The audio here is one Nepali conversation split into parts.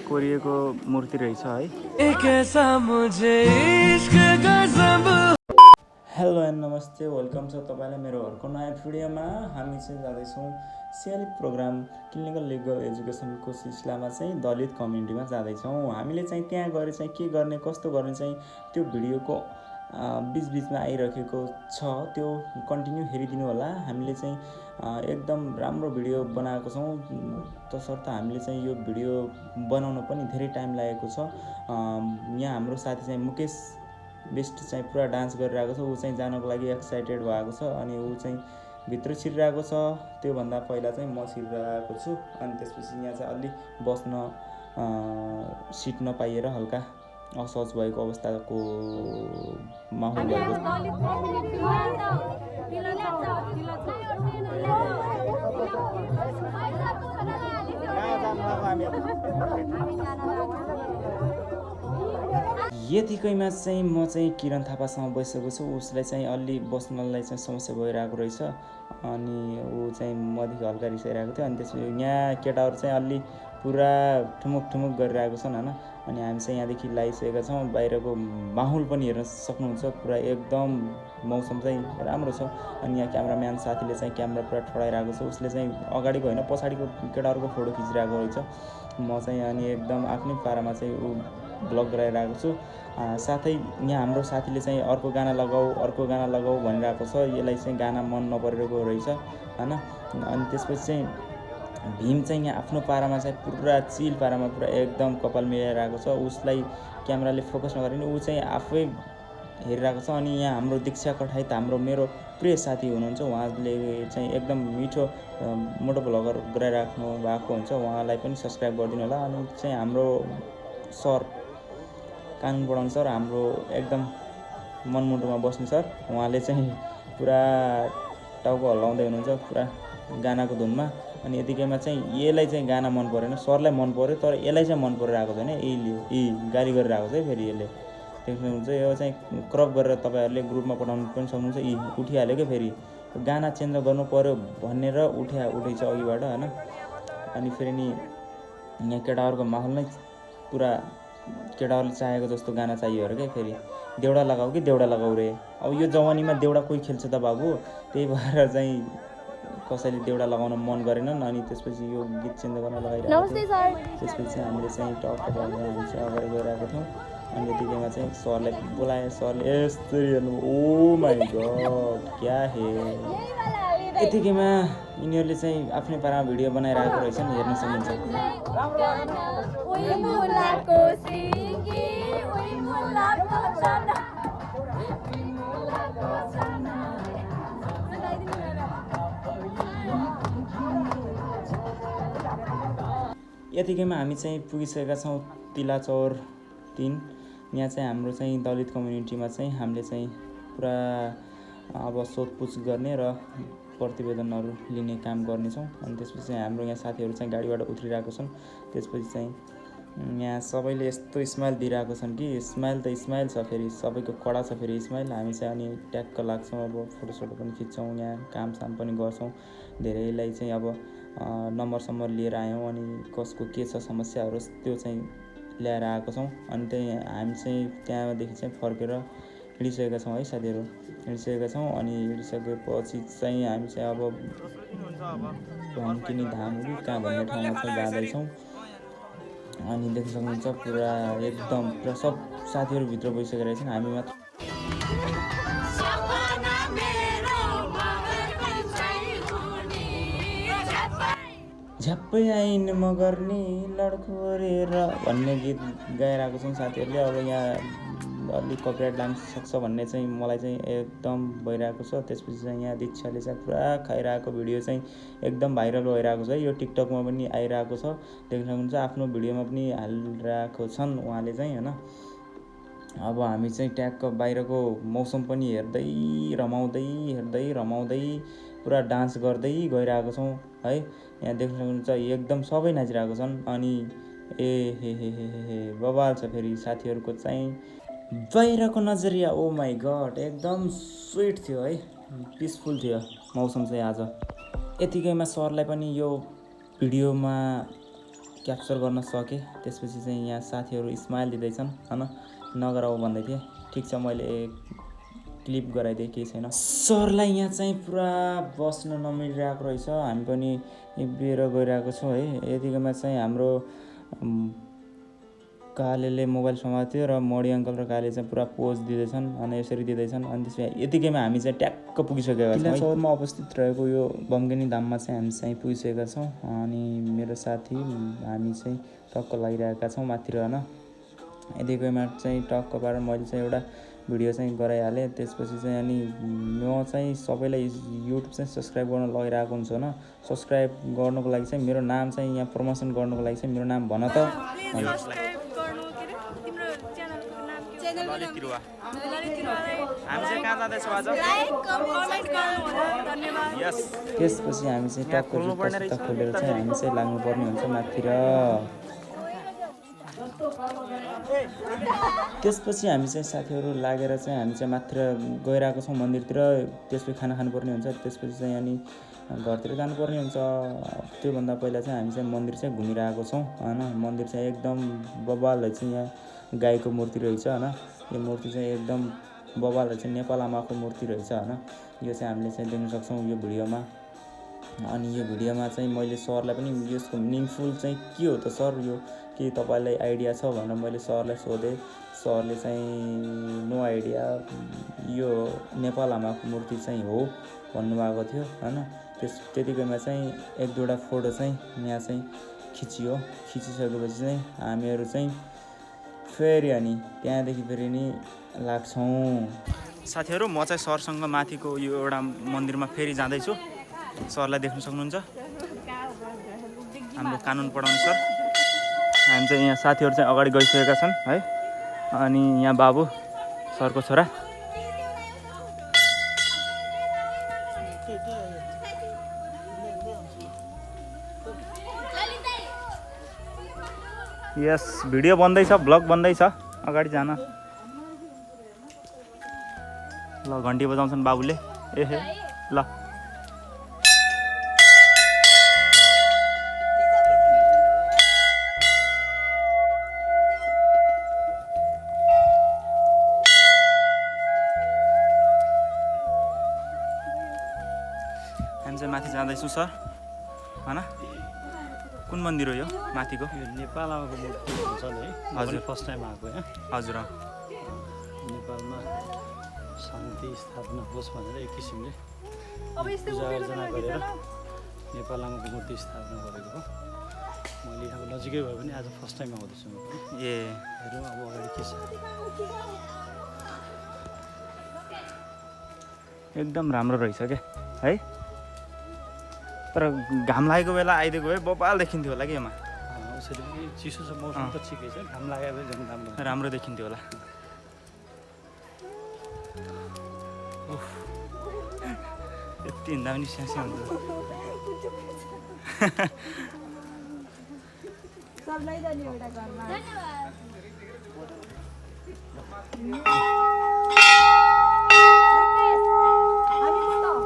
कोरिएको मूर्ति रहेछ है। हेलो एन्ड नमस्ते, वेलकम छ तपाईँलाई मेरो अर्को नयाँ भिडियोमा। हामी चाहिँ जाँदैछौँ सेल्फ प्रोग्राम क्लिनिकल लिगल एजुकेसनको सिलसिलामा चाहिँ दलित कम्युनिटीमा जाँदैछौँ। हामीले चाहिँ त्यहाँ गएर चाहिँ के गर्ने कसो गर्ने चाहिँ त्यो भिडियोको बिचबिचमा आइरहेको छ, त्यो कन्टिन्यू हेरिदिनु होला। हामीले चाहिँ एकदम राम्रो भिडियो बनाएको छौँ, तसर्थ हामीले चाहिँ यो भिडियो बनाउन पनि धेरै टाइम लागेको छ। यहाँ हाम्रो साथी चाहिँ मुकेश बेस्ट चाहिँ पुरा डान्स गरिरहेको छ, ऊ चाहिँ जानको लागि एक्साइटेड भएको छ अनि ऊ चाहिँ भित्र छिरिरहेको छ। त्योभन्दा पहिला चाहिँ म छिरिरहेको छु अनि त्यसपछि यहाँ चाहिँ अलि बस्न सिट नपाइएर हल्का असहज भएको अवस्थाको माहौल भएको छ। यतिकैमा चाहिँ म चाहिँ किरण थापासँग बसेको छु। उसलाई चाहिँ अलि बस्नलाई चाहिँ समस्या भइरहेको रहेछ अनि ऊ चाहिँ मदेखि हल्का रिसाइरहेको थियो। अनि त्यसपछि यहाँ केटाहरू चाहिँ अलि पुरा ठुमुक गरिरहेको छन् होइन। अनि हामी चाहिँ यहाँदेखि लगाइसकेका छौँ। बाहिरको माहौल पनि हेर्न सक्नुहुन्छ, पुरा एकदम मौसम चाहिँ राम्रो छ। अनि यहाँ क्यामराम्यान साथीले चाहिँ क्यामेरा पुरा ठडाइरहेको छ। उसले चाहिँ अगाडिको होइन पछाडिको केटाहरूको फोटो खिचिरहेको रहेछ। म चाहिँ अनि एकदम आफ्नै पारामा चाहिँ ऊ ब्लग गराइरहेको छु। साथै यहाँ हाम्रो साथीले चाहिँ अर्को गाना लगाऊ भनिरहेको छ। यसलाई चाहिँ गाना मन नपरेको रहेछ होइन। अनि त्यसपछि चाहिँ भीम चाहिँ यहाँ आफ्नो पारामा चाहिँ पुरा चिल पारामा पुरा एकदम कपाल मिलाइरहेको छ। उसलाई क्यामेराले फोकस नगरिने ऊ चाहिँ आफै हेरिरहेको छ। अनि यहाँ हाम्रो दीक्षा कठायत हाम्रो मेरो प्रिय साथी हुनुहुन्छ, उहाँले चाहिँ एकदम मिठो मोटो भ्लगर गराइराख्नु भएको हुन्छ, उहाँलाई पनि सब्सक्राइब गरिदिनु होला। अनि चाहिँ हाम्रो सर कानुन पढाउने सर, हाम्रो एकदम मनमुटुमा बस्ने सर, उहाँले चाहिँ पुरा टाउको हल्लाउँदै हुनुहुन्छ पुरा गानाको धुनमा। अनि यतिकैमा चाहिँ यसलाई चाहिँ गाना मन परेन, सरलाई मन पर्यो तर यसलाई चाहिँ मन परिरहेको छैन। यी गाली गरिरहेको छ है। फेरि यसले देख्नुहुन्छ, यो चाहिँ क्रप गरेर तपाईँहरूले ग्रुपमा पठाउनु पनि सक्नुहुन्छ। उठिहाल्यो क्या, फेरि गाना चेन्ज गर्नु पर्यो भनेर उठेछ अघिबाट होइन। अनि फेरि नि यहाँ केटाहरूको माहौल नै पुरा केटाहरूले चाहेको जस्तो गाना चाहियो अरे क्या। फेरि देउडा लगाऊ रे। अब यो जवानीमा देउडा कोही खेल्छ त बाबु, त्यही भएर चाहिँ कसैले देउडा लगाउन मन गरेनन्। अनि त्यसपछि यो गीत चेन्ज गर्न लगाइरहेको थियो। त्यसपछि हामीले चाहिँ टक्क गरेर हामी चाहिँ अगाडि गइरहेको थियौँ। अनि यतिकैमा चाहिँ सरलाई बोलाएँ। सरले यस्तरी हेर्नु, ओ माई गड क्या हे। यतिकैमा यिनीहरूले चाहिँ आफ्नै पारामा भिडियो बनाइरहेको रहेछन्, हेर्न सक्नुहुन्छ। यतिकैमा हामी चाहिँ पुगिसकेका छौँ तिलाचौर 3। यहाँ चाहिँ हाम्रो चाहिँ दलित कम्युनिटीमा चाहिँ हामीले चाहिँ पुरा अब सोधपुछ गर्ने र प्रतिवेदनहरू लिने काम गर्नेछौँ। अनि त्यसपछि चाहिँ हाम्रो यहाँ साथीहरू चाहिँ गाडीबाट उत्रिरहेको छन्। त्यसपछि चाहिँ यहाँ सबैले यस्तो स्माइल दिइरहेको छन् कि स्माइल त स्माइल छ, फेरि सबैको कडा छ फेरि स्माइल। हामी चाहिँ अनि ट्याक्क लाग्छौँ, अब फोटोसोटो पनि खिच्छौँ, यहाँ कामसाम पनि गर्छौँ। धेरैलाई चाहिँ अब नम्बर लिएर आयौँ अनि कसको के छ समस्याहरू त्यो चाहिँ ल्याएर आएको छौँ। अनि त्यही हामी चाहिँ त्यहाँदेखि चाहिँ फर्केर हिँडिसकेका छौँ है साथीहरू, हिँडिसकेका छौँ। अनि हिँडिसकेपछि चाहिँ हामी चाहिँ अब भम्किनी धाम कि कहाँ भन्ने ठाउँमा चाहिँ जाँदैछौँ। अनि देख्न सक्नुहुन्छ पुरा एकदम पुरा सब साथीहरू भित्र गइसकेका रहेछन्, हामी मात्र झ्याप्पै आइन मगर्ने लडखोरेर भन्ने गीत गाइरहेको छौँ साथीहरूले। अब यहाँ अलिक कपिराइट लाग्न सक्छ भन्ने चाहिँ मलाई चाहिँ एकदम भइरहेको छ। त्यसपछि चाहिँ यहाँ दीक्षाले चाहिँ पुरा खाइरहेको भिडियो चाहिँ एकदम भाइरल भइरहेको छ है। यो टिकटकमा पनि आइरहेको छ, देख्न सक्नुहुन्छ, आफ्नो भिडियोमा पनि हालिरहेको छन् उहाँले चाहिँ होइन। अब हामी चाहिँ ट्याक्क बाहिरको मौसम पनि हेर्दै रमाउँदै पुरा डान्स गर्दै गइरहेको छौँ है। यहाँ देख्न सक्नुहुन्छ एकदम सबै नाचिरहेको छन्। अनि हे बवाल छ फेरि साथीहरूको चाहिँ बाहिरको नजरिया। ओ माई गड एकदम स्विट थियो है, पिसफुल थियो मौसम चाहिँ आज। यतिकैमा सरलाई पनि यो भिडियोमा क्याप्चर गर्न सकेँ। त्यसपछि चाहिँ यहाँ साथीहरू स्माइल दिँदैछन् होइन, नगर आऊ भन्दै थिएँ। ठिक छ, मैले क्लिप गराइदिएँ, केही छैन। सरलाई यहाँ चाहिँ पुरा बस्न नमिलिरहेको रहेछ। हामी पनि उभिएर गइरहेको छौँ है। यतिकैमा चाहिँ हाम्रो कालेले मोबाइल समातेको थियो र मणि अङ्कल र काले चाहिँ पुरा पोज दिँदैछन् अनि यसरी दिँदैछन्। अनि त्यसपछि यतिकैमा हामी चाहिँ ट्याक्क पुगिसकेका छौँ। चौरमा अवस्थित रहेको यो बम्केनी धाममा चाहिँ हामी चाहिँ पुगिसकेका छौँ। अनि मेरो साथी हामी चाहिँ टक्क लागिरहेका छौँ माथितिर होइन। यतिकैमा चाहिँ टक्क पारेर मैले चाहिँ एउटा भिडियो चाहिँ गराइहालेँ। त्यसपछि चाहिँ अनि म चाहिँ सबैलाई युट्युब चाहिँ सब्सक्राइब गर्न लगाइरहेको हुन्छु होइन। सब्सक्राइब गर्नुको लागि चाहिँ मेरो नाम चाहिँ यहाँ प्रमोसन गर्नुको लागि चाहिँ मेरो नाम भन त। त्यसपछि हामी चाहिँ टक्क जुत्ता खोलेर चाहिँ हामी चाहिँ लाग्नुपर्ने हुन्छ माथितिर। त्यसपछि हामी चाहिँ साथीहरू लागेर चाहिँ हामी चाहिँ माथितिर गइरहेको छौँ मन्दिरतिर। त्यसपछि खाना खानुपर्ने हुन्छ। त्यसपछि चाहिँ अनि घरतिर जानुपर्ने हुन्छ। त्योभन्दा पहिला चाहिँ हामी चाहिँ मन्दिर चाहिँ घुमिरहेको छौँ होइन। मन्दिर चाहिँ एकदम बबाल रहेछ। यहाँ गाईको मूर्ति रहेछ होइन। यो मूर्ति चाहिँ एकदम बबाल रहेछ, नेपाल आमाको मूर्ति रहेछ होइन। यो चाहिँ हामीले चाहिँ देख्न सक्छौँ यो भिडियोमा। अनि यो भिडियोमा चाहिँ मैले सरलाई पनि यसको मिनिङफुल चाहिँ के हो त सर, यो के तपाईँलाई आइडिया छ भनेर मैले सरलाई सोधेँ। सरले चाहिँ नो आइडिया, यो नेपाल आमाको मूर्ति चाहिँ हो भन्नुभएको थियो होइन। त्यतिकैमा चाहिँ एक दुईवटा फोटो चाहिँ यहाँ चाहिँ खिचियो। खिचिसकेपछि चाहिँ हामीहरू चाहिँ फेरि अनि त्यहाँदेखि फेरि नि लाग्छौँ। साथीहरू म चाहिँ सरसँग माथिको यो एउटा मन्दिरमा फेरि जाँदैछु। सरलाई देख्न सक्नुहुन्छ, हाम्रो कानुन पढाउने सर। हामी चाहिँ यहाँ साथीहरू चाहिँ अगाडि गइसकेका छन् है। अनि यहाँ बाबु सरको छोरा। यस भिडियो बन्दैछ, ब्लग बन्दैछ, अगाडि जान। ल घन्टी बजाउँछन् बाबुले। एहे ल हामी चाहिँ माथि जाँदैछौँ सर होइन। कुन मन्दिर हो यो माथिको? यो नेपाल आमाको मूर्ति हुन्छ नि है। हजुर, फर्स्ट टाइम आएको यहाँ। हजुर। नेपालमा शान्ति स्थापना होस् भनेर एक किसिमले पूजा अर्चना गरेर नेपाल आमाको मूर्ति स्थापना गरेको हो। मैले अब नजिकै भयो भने आज फर्स्ट टाइम आउँदैछु म पनि। ए हेरौँ अब अगाडि के छ। एकदम राम्रो रहेछ क्या है। तर घाम लागेको बेला आइदिएको भए बबाल देखिन्थ्यो होला कि यसमा। उसरी पनि चिसो छ, मौसम त ठिकै छ, घाम लाग्यो भने झन् राम्रो देखिन्थ्यो होला। यति हिँड्दा पनि स्यासी हुन्छ।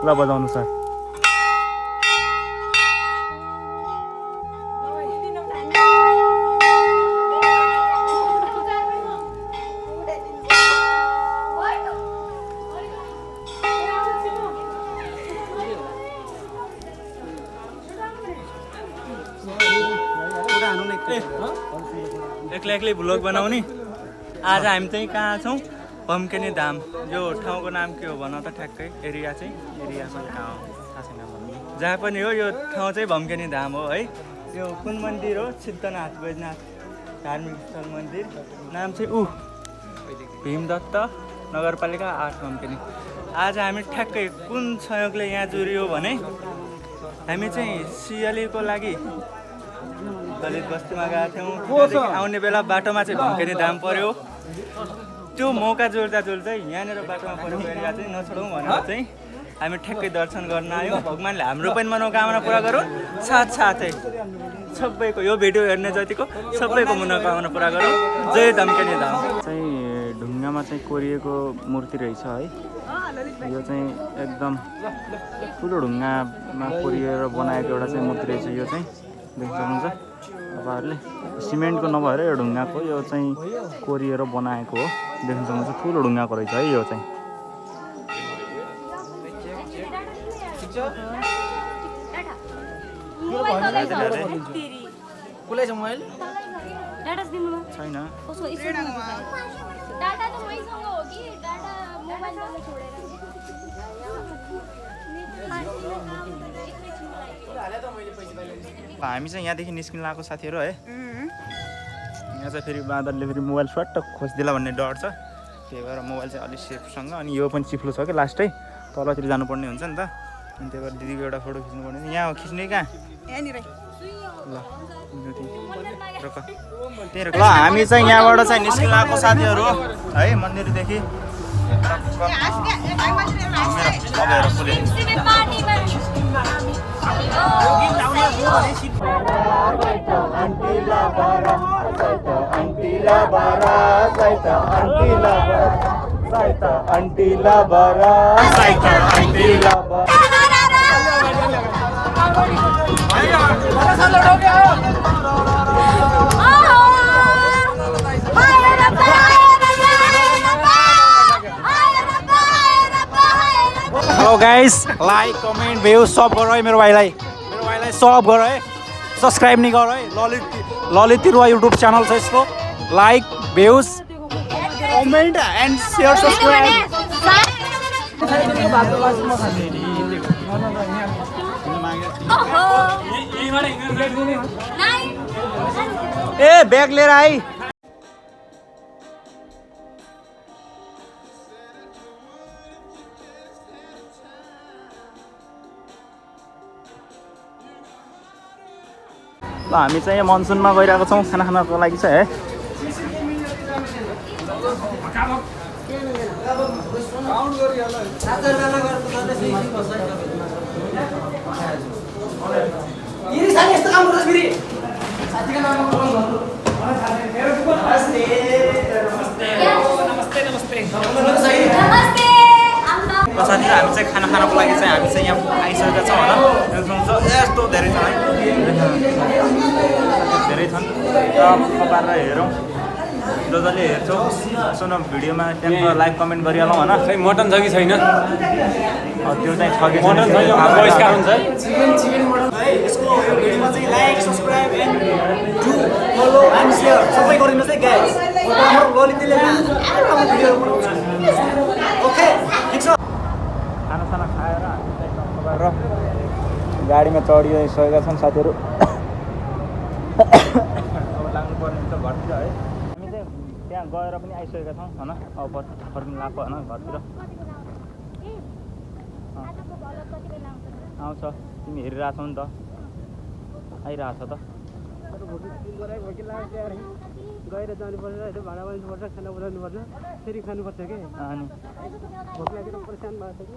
ल बजाउनु सर। एक्लै भ्लग बनाउने। आज हामी चाहिँ कहाँ छौँ? बम्केनी धाम। यो ठाउँको नाम के हो भन त ठ्याक्कै? एरिया चाहिँ कहाँ हो थाहा छैन भन्नु। जहाँ पनि हो यो ठाउँ चाहिँ बम्केनी धाम हो है। यो कुन मन्दिर हो? सिद्धनाथ बैजनाथ धार्मिक स्थल मन्दिर। नाम चाहिँ भीमदत्त नगरपालिका 8 बम्केनी। आज हामी ठ्याक्कै कुन संयोगले यहाँ जुरियो भने हामी चाहिँ सियालीको लागि दलित बस्तीमा गएको थियौँ। आउने बेला बाटोमा चाहिँ बम्केनी धाम पर्यो। त्यो मौका जोड्दा जोड्दै यहाँनिर बाटोमा परेको एरिया चाहिँ नछोडौँ भनेर चाहिँ हामी ठ्याक्कै दर्शन गर्न आयौँ। भगवान्ले हाम्रो पनि मनोकामना पुरा गरौँ, साथसाथै सबैको यो भिडियो हेर्ने जतिको सबैको मनोकामना पुरा गरौँ। जय बम्केनी धाम। चाहिँ ढुङ्गामा चाहिँ कोरिएको मूर्ति रहेछ है। यो चाहिँ एकदम ठुलो ढुङ्गामा कोरिएर बनाएको एउटा चाहिँ मूर्ति रहेछ। यो चाहिँ देख्न सक्नुहुन्छ। तपाईँहरूले सिमेन्टको नभएर यो ढुङ्गाको यो चाहिँ कोरिएर बनाएको हो। देख्न सक्नुहुन्छ ठुलो ढुङ्गाको रहेछ है यो चाहिँ। छैन हामी चाहिँ यहाँदेखि निस्किन लागेको साथीहरू है। यहाँ चाहिँ फेरि बाँदरले फेरि मोबाइल स्वाट खोजिदिला भन्ने डर छ, त्यही भएर मोबाइल चाहिँ अलिक सेफसँग। अनि यो पनि चिप्लो छ कि लास्टै तलतिर जानुपर्ने हुन्छ नि त, अनि त्यही भएर दिदीको एउटा फोटो खिच्नुपर्ने। यहाँ हो खिच्ने कहाँ? ल ल हामी चाहिँ यहाँबाट चाहिँ निस्किन लागेको साथीहरू है मन्दिरदेखि। Hello guys, like comment view सब गर है मेरो भाइलाई सब गर है, सब्सक्राइब नहीं गर है। ललित तिरुवा यूट्यूब चैनल छ इसको। Like भ्यूज comment and share subscribe. A bag लिएर आई। ल हामी चाहिँ यहाँ मनसुनमा गइरहेको छौँ खाना खानको लागि चाहिँ है। साथीहरू हामी चाहिँ खाना खानको लागि चाहिँ हामी चाहिँ यहाँ आइसकेका छौँ होइन। यस्तो धेरै छन् है, धेरै छन् र पारेर हेरौँ। जसले हेर्छौ यसो न भिडियोमा त्यहाँबाट लाइक कमेन्ट गरिहालौँ होइन। खै मटन छ कि छैन? त्यो चाहिँ छ कि मटन छैन, बहिष्कार हुन्छ है। यसको भिडियोमा चाहिँ like subscribe and do follow and share सबै गरिदिनुहोस् है गाइस। हाम्रो ललितले राम्रो भिडियोहरू बनाउँछ। ओके ठिक छ। खानासाना खाएर हामी चाहिँ टक्क भएर गाडीमा चढिसकेका छन् साथीहरू। अब लाग्नुपर्ने हुन्छ घरतिर है। हामी चाहिँ त्यहाँ गएर पनि आइसकेका छौँ होइन। अब फर्किनु लाग्यो होइन घरतिर। आउँछ, तिमी हेरिरहेछौ नि त, आइरहेछ त। गएर जानुपर्छ होइन, भाडा बनाउनुपर्छ, खाना बनाउनुपर्छ, फेरि खानुपर्छ कि। अनि भोक लागेर परेसान भएको छ कि।